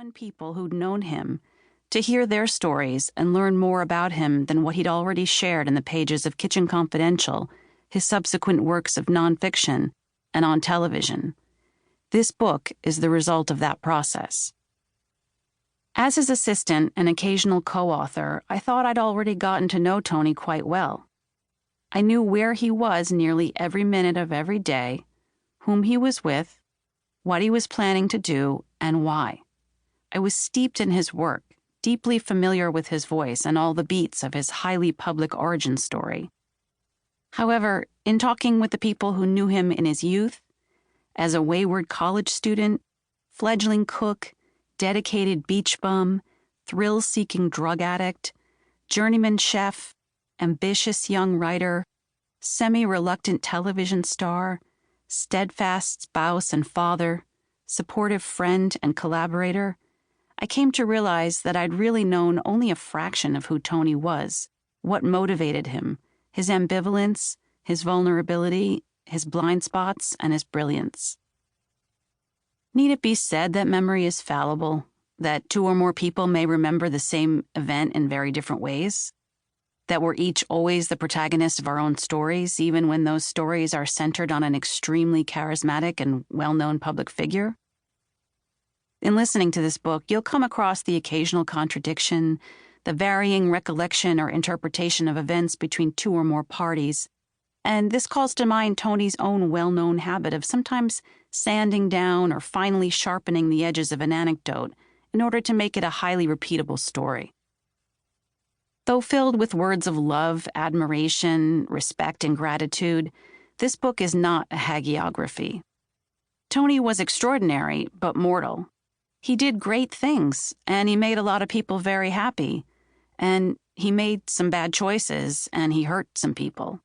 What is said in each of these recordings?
one people who'd known him, to hear their stories and learn more about him than what he'd already shared in the pages of Kitchen Confidential, his subsequent works of nonfiction, and on television. This book is the result of that process. As his assistant and occasional co-author, I thought I'd already gotten to know Tony quite well. I knew where he was nearly every minute of every day, whom he was with, what he was planning to do, and why. I was steeped in his work, deeply familiar with his voice and all the beats of his highly public origin story. However, in talking with the people who knew him in his youth, as a wayward college student, fledgling cook, dedicated beach bum, thrill-seeking drug addict, journeyman chef, ambitious young writer, semi-reluctant television star, steadfast spouse and father, supportive friend and collaborator, I came to realize that I'd really known only a fraction of who Tony was, what motivated him, his ambivalence, his vulnerability, his blind spots, and his brilliance. Need it be said that memory is fallible, that two or more people may remember the same event in very different ways? That we're each always the protagonist of our own stories, even when those stories are centered on an extremely charismatic and well-known public figure? In listening to this book, you'll come across the occasional contradiction, the varying recollection or interpretation of events between two or more parties, and this calls to mind Tony's own well-known habit of sometimes sanding down or finally sharpening the edges of an anecdote in order to make it a highly repeatable story. Though filled with words of love, admiration, respect, and gratitude, this book is not a hagiography. Tony was extraordinary, but mortal. He did great things, and he made a lot of people very happy, and he made some bad choices, and he hurt some people.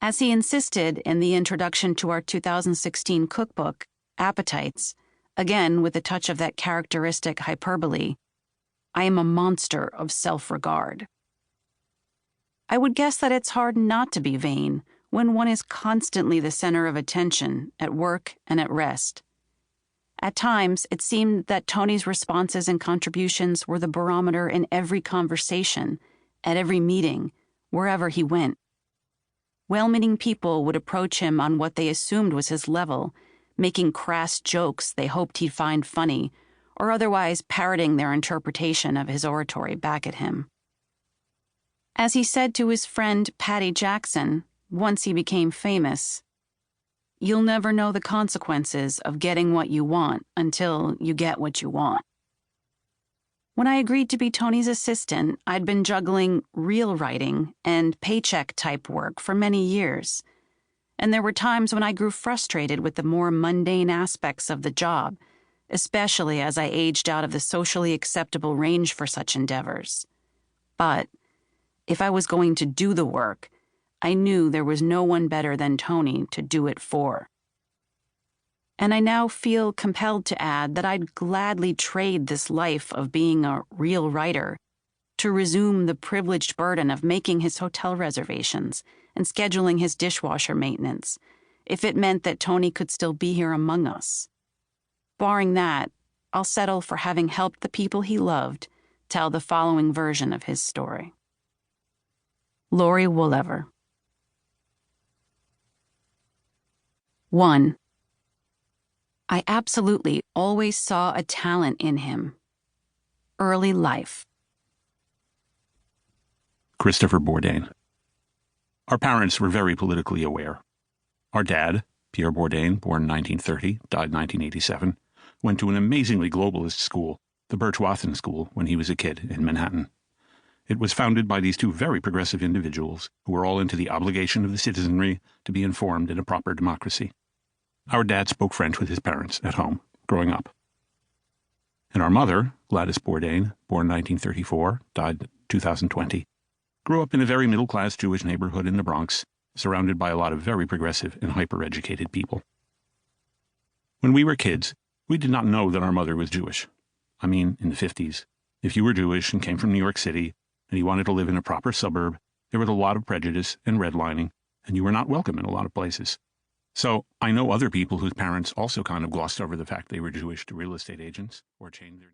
As he insisted in the introduction to our 2016 cookbook, Appetites, again with a touch of that characteristic hyperbole, I am a monster of self-regard. I would guess that it's hard not to be vain when one is constantly the center of attention at work and at rest. At times, it seemed that Tony's responses and contributions were the barometer in every conversation, at every meeting, wherever he went. Well-meaning people would approach him on what they assumed was his level, making crass jokes they hoped he'd find funny, or otherwise parroting their interpretation of his oratory back at him. As he said to his friend Patty Jackson, once he became famous, "You'll never know the consequences of getting what you want until you get what you want." When I agreed to be Tony's assistant, I'd been juggling real writing and paycheck-type work for many years, and there were times when I grew frustrated with the more mundane aspects of the job, especially as I aged out of the socially acceptable range for such endeavors. But if I was going to do the work, I knew there was no one better than Tony to do it for. And I now feel compelled to add that I'd gladly trade this life of being a real writer to resume the privileged burden of making his hotel reservations and scheduling his dishwasher maintenance, if it meant that Tony could still be here among us. Barring that, I'll settle for having helped the people he loved tell the following version of his story. Laurie Woolever. 1. I absolutely always saw a talent in him. Early life. Christopher Bourdain. Our parents were very politically aware. Our dad, Pierre Bourdain, born 1930, died 1987, went to an amazingly globalist school, the Birchwathan School, when he was a kid in Manhattan. It was founded by these two very progressive individuals who were all into the obligation of the citizenry to be informed in a proper democracy. Our dad spoke French with his parents at home, growing up. And our mother, Gladys Bourdain, born 1934, died 2020, grew up in a very middle-class Jewish neighborhood in the Bronx, surrounded by a lot of very progressive and hyper-educated people. When we were kids, we did not know that our mother was Jewish. I mean, in the 50s, if you were Jewish and came from New York City and you wanted to live in a proper suburb, there was a lot of prejudice and redlining, and you were not welcome in a lot of places. So I know other people whose parents also kind of glossed over the fact they were Jewish to real estate agents or changed their